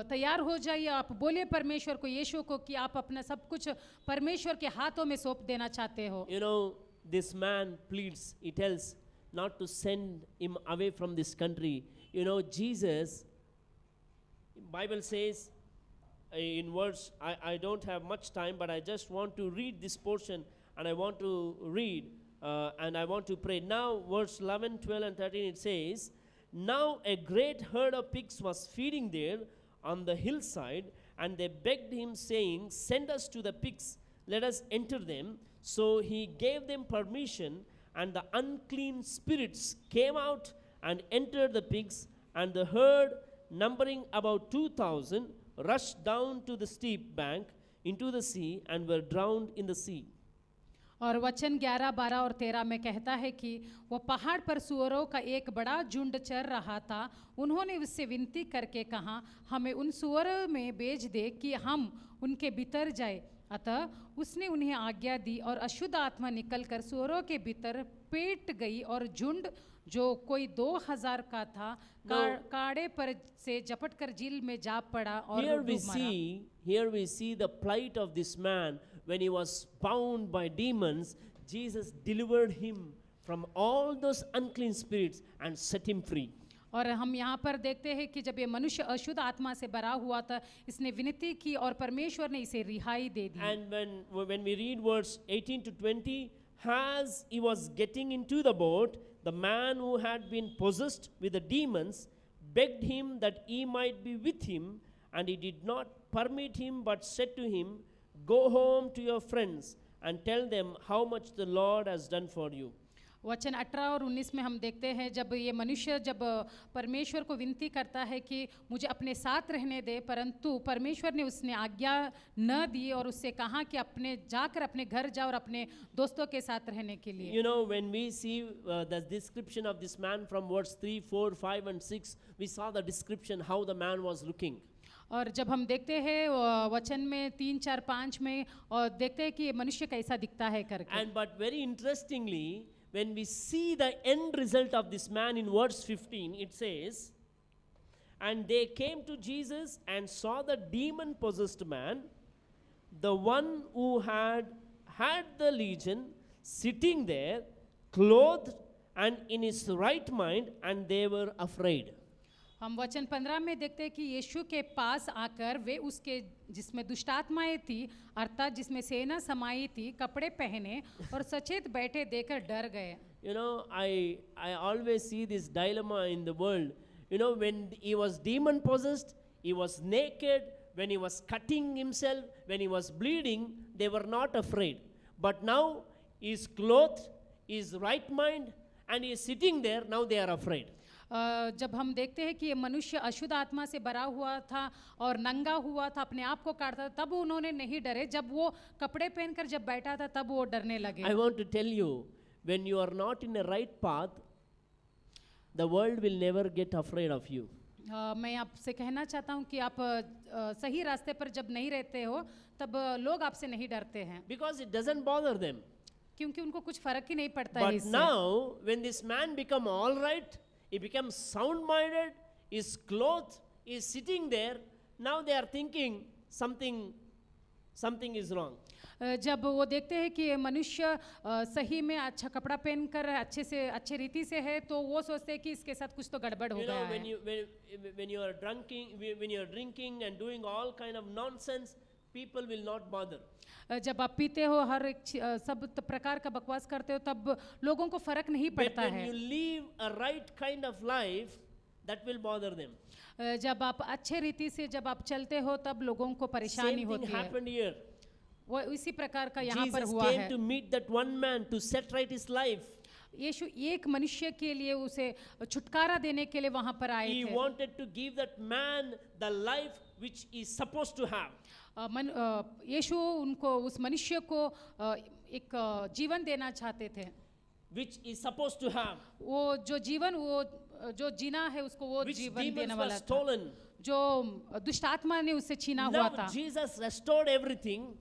तैयार हो जाइए, आप बोलिए परमेश्वर को, यीशु को कि आप अपना सब कुछ परमेश्वर के हाथों में सौंप देना चाहते हो। You know, this man pleads, he tells not to send him away from this country. You know, Jesus, Bible says in words, I don't have much time, but I just want to read this portion and I want to read and I want to pray. Now, verse 11, 12 and 13, it says, Now a great herd of pigs was feeding there on the hillside, and they begged him, saying, Send us to the pigs, let us enter them. So he gave them permission, and the unclean spirits came out and entered the pigs, and the herd, numbering about 2,000, rushed down to the steep bank into the sea and were drowned in the sea. और वचन 11, 12 और 13 में कहता है कि वो पहाड़ पर सूअरों का एक बड़ा झुंड चर रहा था। उन्होंने उससे विनती करके कहा, हमें उन सूअरों में भेज दे कि हम उनके भीतर जाए। अतः उसने उन्हें आज्ञा दी और अशुद्ध आत्मा निकलकर सूअरों के भीतर पेट गई और झुंड जो कोई 2000 का था काड़े पर से झपट कर झील में जा पड़ा और डूब मरा। Here we see the plight of this man when he was bound by demons. Jesus delivered him from all those unclean spirits and set him free. और हम यहाँ पर देखते हैं कि जब ये मनुष्य अशुद्ध आत्मा से भरा हुआ था, इसने विनती की और परमेश्वर ने इसे रिहाई दे दी। And when we read verse 18 to 20, as he was getting into the boat, the man who had been possessed with the demons begged him that he might be with him, and he did not permit him, but said to him, "Go home to your friends and tell them how much the Lord has done for you." वचन 18 और 19 में हम देखते हैं जब ये मनुष्य जब परमेश्वर को विनती करता है कि मुझे अपने साथ रहने दे, परंतु परमेश्वर ने उसने आज्ञा न दी और उससे कहा कि अपने जाकर अपने घर जा और अपने दोस्तों के साथ रहने के लिए। You know, when we see the description of this man from verse 3, 4, 5 and 6, we saw the description how the man was looking. और जब हम देखते हैं वचन में 3, 4, 5 में और देखते हैं कि ये मनुष्य कैसा दिखता है करके। And but very interestingly, when we see the end result of this man in verse 15, it says, "And they came to Jesus and saw the demon-possessed man, the one who had the legion, sitting there, clothed and in his right mind, and they were afraid." हम वचन 15 में देखते हैं कि यीशु के पास आकर वे उसके जिसमें दुष्टात्माएं थी अर्थात जिसमें सेना समाई थी कपड़े पहने और सचेत बैठे देखकर डर गए। You know, I always see this dilemma in the world. You know, when he was demon possessed, he was naked. When he was cutting himself, when he was bleeding, they were not afraid. But now he is clothed, he is right mind, and he is sitting there. Now they are afraid. जब हम देखते हैं कि ये मनुष्य अशुद्ध आत्मा से भरा हुआ था और नंगा हुआ था, अपने आप को काटता था, तब उन्होंने नहीं डरे। जब वो कपड़े पहनकर जब बैठा था तब वो डरने लगे। I want to tell you, when you are not in a right path, the world will never get afraid of you. मैं आपसे कहना चाहता हूँ कि आप सही रास्ते पर जब नहीं रहते हो तब लोग आपसे नहीं डरते हैं, Because it doesn't bother them. क्योंकि उनको कुछ फर्क ही नहीं पड़ता है But इससे। now, when this man become all right, he becomes sound-minded, is clothed, is sitting there, now they are thinking something is wrong. जब वो देखते हैं कि ये मनुष्य सही में अच्छा कपड़ा पहनकर अच्छे रीति से है तो वो सोचते हैं कि इसके साथ कुछ तो गड़बड़ हो You गया know, है। when you are drinking and doing all kind of nonsense, people will not bother. जब आप पीते हो हर एक सब प्रकार का बकवास करते हो तब लोगों को फर्क नहीं But पड़ता when है। you live a right kind of life, that will bother them. जब आप अच्छे रीति से जब आप चलते हो तब लोगों को परेशानी Same thing होती है। happened here. वो इसी प्रकार का यहाँ पर Jesus हुआ came है। to meet that one man to set right his life. यीशु एक मनुष्य के लिए उसे छुटकारा देने के लिए वहाँ पर आए He थे। wanted to give that man the life which he is supposed to have. यीशु उनको उस मनुष्य को एक जीवन देना चाहते थे, Which is supposed to have. वो जो जीवन वो जो जीना है उसको वो Which जीवन demons देने were वाला था, stolen. जो दुष्ट आत्मा ने उससे छीना हुआ Now था। Jesus restored everything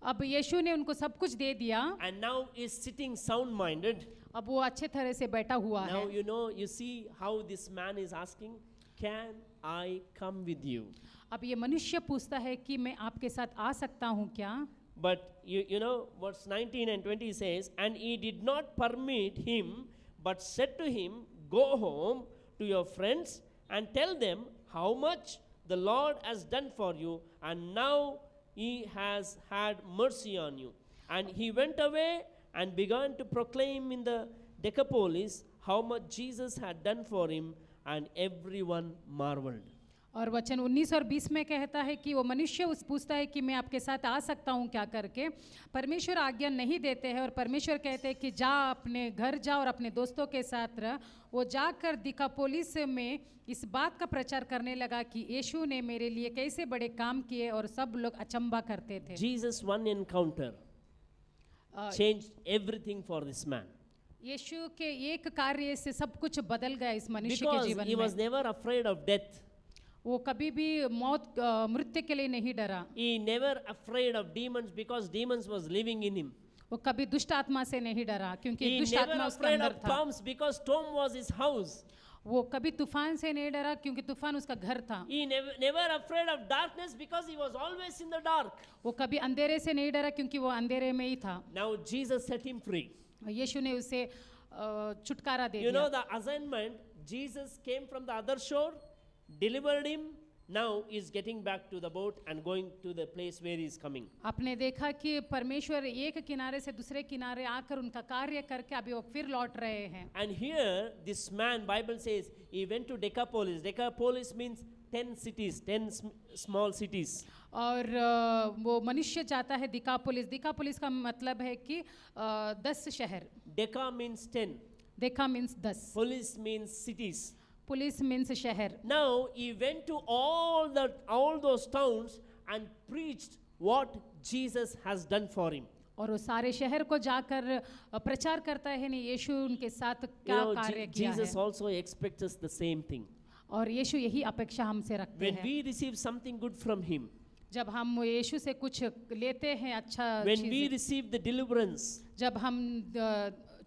अब यीशु ने उनको सब कुछ दे दिया, and now is sitting sound-minded. अब वो अच्छे तरह से बैठा हुआ Now है। you see how this man is asking, "Can I come with you?" अब ये मनुष्य पूछता है कि मैं आपके साथ आ सकता हूँ क्या? But you know, verse 19 and 20 says, "And he did not permit him, but said to him, Go home to your friends and tell them how much the Lord has done for you, and now he has had mercy on you." And he went away and began to proclaim in the Decapolis how much Jesus had done for him, and everyone marveled. और वचन 19 और 20 में कहता है कि वो मनुष्य उस पूछता है कि मैं आपके साथ आ सकता हूँ क्या करके। परमेश्वर आज्ञा नहीं देते हैं और परमेश्वर कहते हैं कि जा अपने घर जा और अपने दोस्तों के साथ रह। वो जाकर दिकापोलिस में इस बात का प्रचार करने लगा कि यीशु ने मेरे लिए कैसे बड़े काम किए और सब लोग अचंभा करते थे। Jesus' one encounter changed everything for this man. यीशु के एक कार्य से सब कुछ बदल गया इस मनुष्य के Because जीवन he was में। never afraid of death. वो कभी भी मृत्यु के लिए नहीं डरा. He never afraid of demons because demons was living in him. वो कभी दुष्ट आत्मा से नहीं डरा क्योंकि He दुष्ट never आत्मा उसके afraid अंदर of था. storms because storm was his house. वो कभी तूफान से नहीं डरा क्योंकि तूफान उसका घर था. He never afraid of darkness because he was always in the dark. वो कभी अंधेरे से नहीं डरा क्योंकि वो अंधेरे में ही था. Now Jesus set him free. यीशु ने उसे छुटकारा दे You know दिया. the assignment, Jesus came from the other shore, delivered him, now is getting back to the boat and going to the place where he is coming. आपने देखा कि परमेश्वर एक किनारे से दूसरे किनारे आकर उनका कार्य करके अभी वो फिर लौट रहे हैं. And here this man, Bible says, he went to Decapolis. Decapolis means 10 cities, 10 small cities. और वो मनुष्य जाता है दिकापुलिस. दिकापुलिस का मतलब है कि 10 शहर. Deca means 10. देखा means 10. Polis means cities. Police means शहर. Now he went to all those towns and preached what Jesus has done for him. और वो सारे शहर को जाकर प्रचार करता है नहीं यीशु उनके साथ You क्या know, कार्य किया Jesus है. also expects us the same thing. और यीशु यही अपेक्षा हमसे रखते When हैं. we receive something good from him, जब हम यीशु से कुछ लेते हैं अच्छा when we चीज़ें, receive the deliverance, जब हम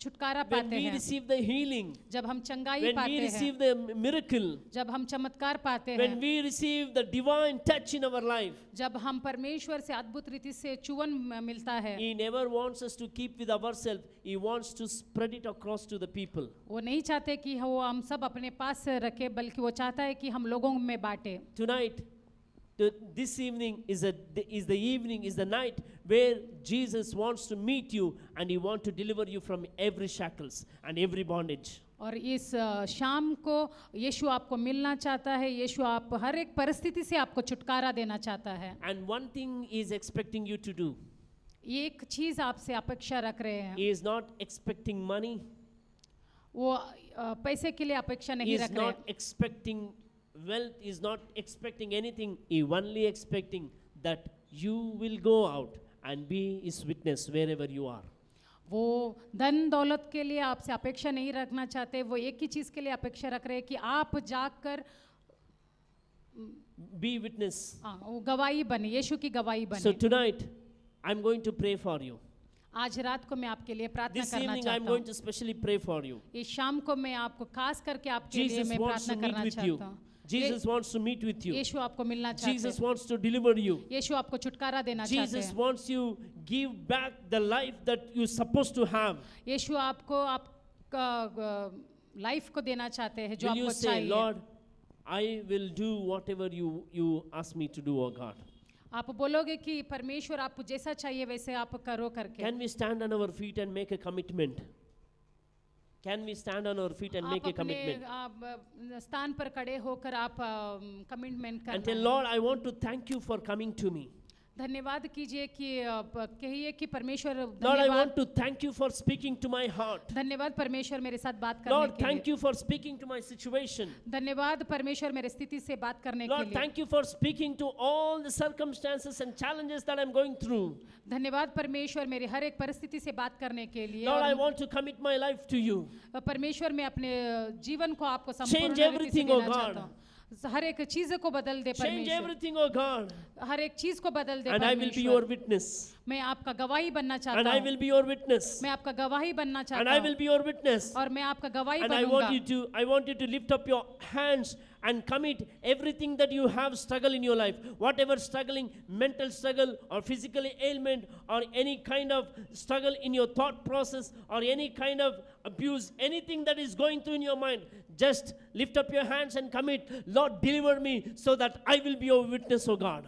छुटकारा when पाते we हैं, receive the healing, जब हम चंगाई when we पाते हैं, receive the miracle, जब हम चमत्कार पाते when हैं, we receive the divine touch in our life, जब हम परमेश्वर से अद्भुत रीति से चुवन मिलता है. he never wants us to keep with ourselves. He wants to spread it across to the people. वो नहीं चाहते कि वो हम सब अपने पास रखे बल्कि वो चाहता है कि हम लोगों में बांटे. Tonight, this evening is the night where Jesus wants to meet you and he wants to deliver you from every shackles and every bondage. और इस शाम को यीशु आपको मिलना चाहता है. यीशु आप हर एक परिस्थिति से आपको छुटकारा देना चाहता है. And one thing he is expecting you to do. एक चीज आपसे अपेक्षा रख रहे हैं. He is not expecting money. वो पैसे के लिए अपेक्षा He नहीं is रख रहे. not expecting wealth. He is not expecting anything. He only expecting that you will go out and be his witness wherever you are. वो धन दौलत के लिए आपसे अपेक्षा नहीं रखना चाहते. वो एक ही चीज के लिए अपेक्षा रख रहे हैं कि आप जाकर Be witness. वो गवाही बने, यीशु की गवाही So बने. tonight, I'm going to pray for you. आज रात को मैं आपके लिए प्रार्थना This करना evening, I'm चाहता going हूँ. to specially pray for you. इस शाम को मैं आपको खास करके आपके लिए Jesus मैं wants to प्रार्थना meet करना with you. चाहता हूँ. Jesus wants to meet with you. यीशु आपको मिलना चाहते Jesus हैं. wants to deliver you. यीशु आपको छुटकारा देना चाहते Jesus हैं. wants you give back the life that you're supposed to have. यीशु आपको आपका लाइफ को देना चाहते हैं जो Will you आपको say, चाहिए. Lord, I will do whatever you ask me to do, oh God. आप बोलोगे कि परमेश्वर आपको जैसा चाहिए वैसे आप करो करके. Can we stand on our feet and make a commitment? Can we stand on our feet and आप make a अपने commitment? स्थान पर खड़े होकर आप कमिटमेंट And tell, करना. Lord, I want to thank you for coming to me. धन्यवाद कीजिए कि कहिए कि परमेश्वर Lord, I धन्यवाद. want to thank you for speaking to my heart. धन्यवाद परमेश्वर मेरे साथ बात करने Lord, के लिए. thank you for speaking to my situation. धन्यवाद परमेश्वर मेरे स्थिति से बात करने के Lord, लिए. thank you for speaking to all the circumstances and challenges that I'm going through. धन्यवाद परमेश्वर मेरी हर एक परिस्थिति से बात करने के लिए. Lord, I और want to commit my life to you. परमेश्वर मैं अपने जीवन को आपको Change संपूर्ण रीति से everything, oh देना God. चाहता हूँ. हर एक चीज को बदल दे Change परमेश्वर. everything, oh God. हर एक चीज को बदल दे And I will be your परमेश्वर. witness. मैं आपका गवाही बनना And चाहता I हूँ. will be your witness. मैं आपका गवाही बनना And चाहता I will हूँ. be your witness. और मैं आपका गवाही And I बनूंगा. want you to lift up your hands and commit everything that you have struggle in your life. Whatever struggling, mental struggle or physical ailment or any kind of struggle in your thought process or any kind of abuse, anything that is going through in your mind, just lift up your hands and commit. Lord, deliver me so that I will be your witness, oh God.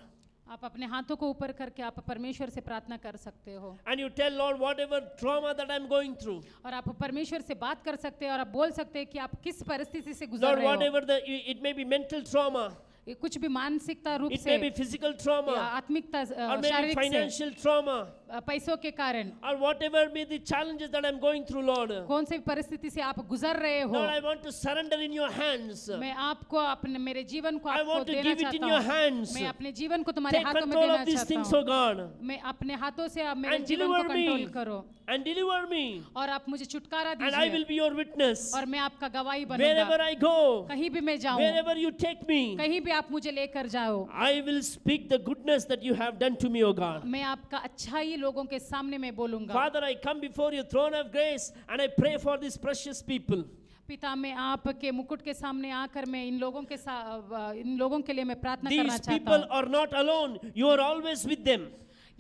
आप अपने हाथों को ऊपर करके आप परमेश्वर से प्रार्थना कर सकते हो. And you tell, Lord, whatever trauma that I'm going through, और आप परमेश्वर से बात कर सकते हैं और आप बोल सकते हैं कि आप किस परिस्थिति से गुजर Lord, रहे हो. whatever it may be mental trauma, ये कुछ भी मानसिकता रूप it से may be physical या trauma, आत्मिकता or maybe शारीरिक से financial trauma, पैसों के कारण, or whatever be the challenges that I'm going through, Lord. कौन सी परिस्थिति से आप गुजर रहे हो, Lord, I want to surrender in your hands. मैं आपको अपने मेरे जीवन को I आपको want to देना give it in चाहता your हूँ। hands. मैं अपने जीवन को तुम्हारे Take हाथों में control देना of these चाहता things, oh हूँ। God, मैं अपने हाथों से आप मेरे and जीवन को deliver me, कंट्रोल करो and deliver me, और आप मुझे छुटकारा and I will दीजिए be your witness. और मैं आपका गवाही Wherever बनूंगा। I go, कहीं भी मैं जाऊं, wherever you take me, कहीं भी आप मुझे लेकर जाओ, I will speak the goodness that you have done to me, O God. मैं आपका अच्छाई लोगों के सामने मैं बोलूंगा। Father, I come before your throne of grace and I pray for these precious people. पिता, मैं आपके मुकुट के सामने आकर मैं इन लोगों के लिए मैं प्रार्थना करना These चाहता people हूँ। are not alone. You are always with them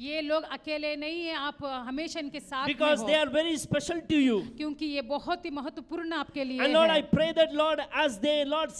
ये लोग अकेले नहीं है, आप हमेशा इनके साथ में because हो, they are very special to you. क्योंकि ये बहुत ही महत्वपूर्ण आपके लिए And Lord, I है। pray that, Lord, as they, Lord,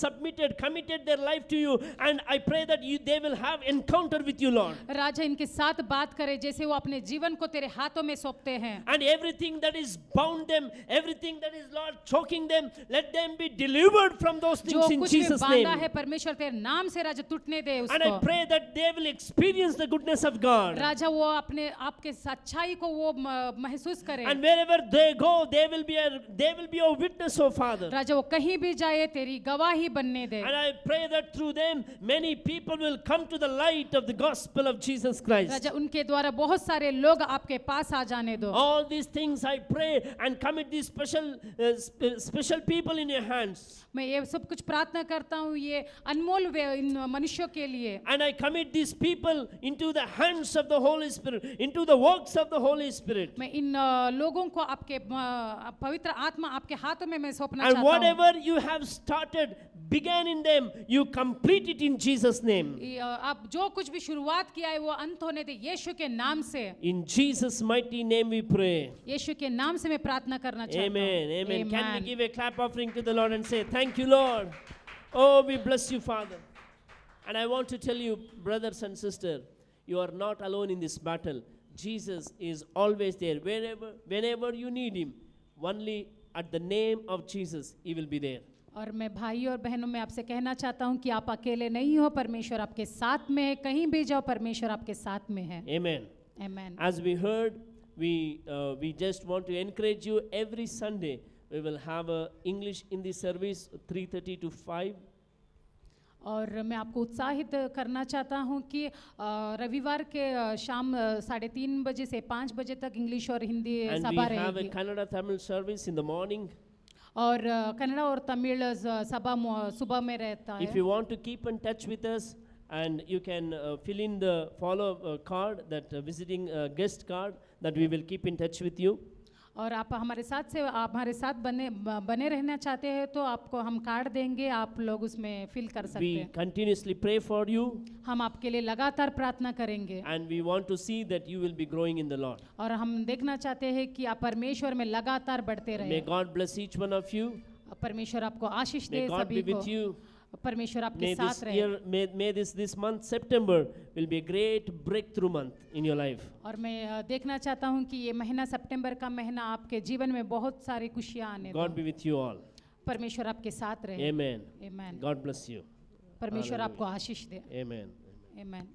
committed their life to you, and I pray that they will have encounter with you, Lord. राजा इनके साथ बात करे जैसे वो अपने जीवन को तेरे हाथों में सौंपते हैं, And everything that is bound them, everything that is, Lord, choking them, let them be delivered from those जो things in कुछ भी Jesus' बांधा name. है परमेश्वर तेरे नाम से राजा टूटने दे And I उसको। pray that they will experience the goodness of God. राजा वो अपने आपके सच्चाई को वो महसूस करे। And wherever they go, they will be a witness, oh Father. राजा वो कहीं भी जाए तेरी गवाही बनने दे। And I pray that through them, many people will come to the light of the gospel of Jesus Christ. राजा उनके द्वारा बहुत सारे लोग आपके पास आ जाने दो। All these things I pray and commit these special people in your hands. मैं ये सब कुछ प्रार्थना करता हूँ ये अनमोल इन मनुष्यों के लिए। And I commit these people into the hands of the Holy Spirit, into the works of the Holy Spirit. मैं इन लोगों को आपके पवित्र आत्मा आपके हाथों में मैं सौंपना And चाहता हूँ। whatever you have started, began in them, you complete it in Jesus' name. आप जो कुछ भी शुरुआत किया है वो अंत होने दे यीशु के नाम से। In Jesus' mighty name we pray. यीशु के नाम से मैं प्रार्थना करना चाहता हूँ। Amen. Amen. Can we give a clap offering to the Lord and say, thank you, Lord. Oh, we bless you, Father. And I want to tell you, brothers and sisters, you are not alone in this battle. Jesus is always there. Whenever you need him, only at the name of Jesus, he will be there. और मैं भाई और बहनों में आपसे कहना चाहता हूँ कि आप अकेले नहीं हो, परमेश्वर आपके साथ में है, कहीं भी जाओ परमेश्वर आपके साथ में है। Amen. Amen. As we heard, we just want to encourage you. Every Sunday we will have a English in the service 3:30 to 5. और मैं आपको उत्साहित करना चाहता हूँ कि रविवार के शाम 3:30 बजे से 5 बजे तक इंग्लिश और हिंदी And we सभा have a रहेगी। Kannada Tamil service in the morning. और कन्नड़ा और तमिल सभा सुबह में रहता If है। you want to keep in touch with us, and you can fill in the follow card, that visiting guest card, that we will keep in touch with you. और आप हमारे साथ बने रहना चाहते हैं तो आपको हम कार्ड देंगे, आप लोग उसमें फिल कर सकते We हैं। continuously pray for you, हम आपके लिए लगातार प्रार्थना करेंगे and we want to see that you will be growing in the Lord. और हम देखना चाहते हैं कि आप परमेश्वर में लगातार बढ़ते May रहे। God bless each one of you. परमेश्वर आपको आशीष दे May God be सभी with you. को। परमेश्वर आपके May साथ this रहे। year, may this month September will be a great breakthrough month in your life. और मैं देखना चाहता हूँ कि ये महीना सितंबर का महीना आपके जीवन में बहुत सारी खुशियाँ आने God be दो। with you all. परमेश्वर आपके साथ रहे। Amen. Amen. God bless you. परमेश्वर Hallelujah. आपको आशीष दे। Amen. Amen.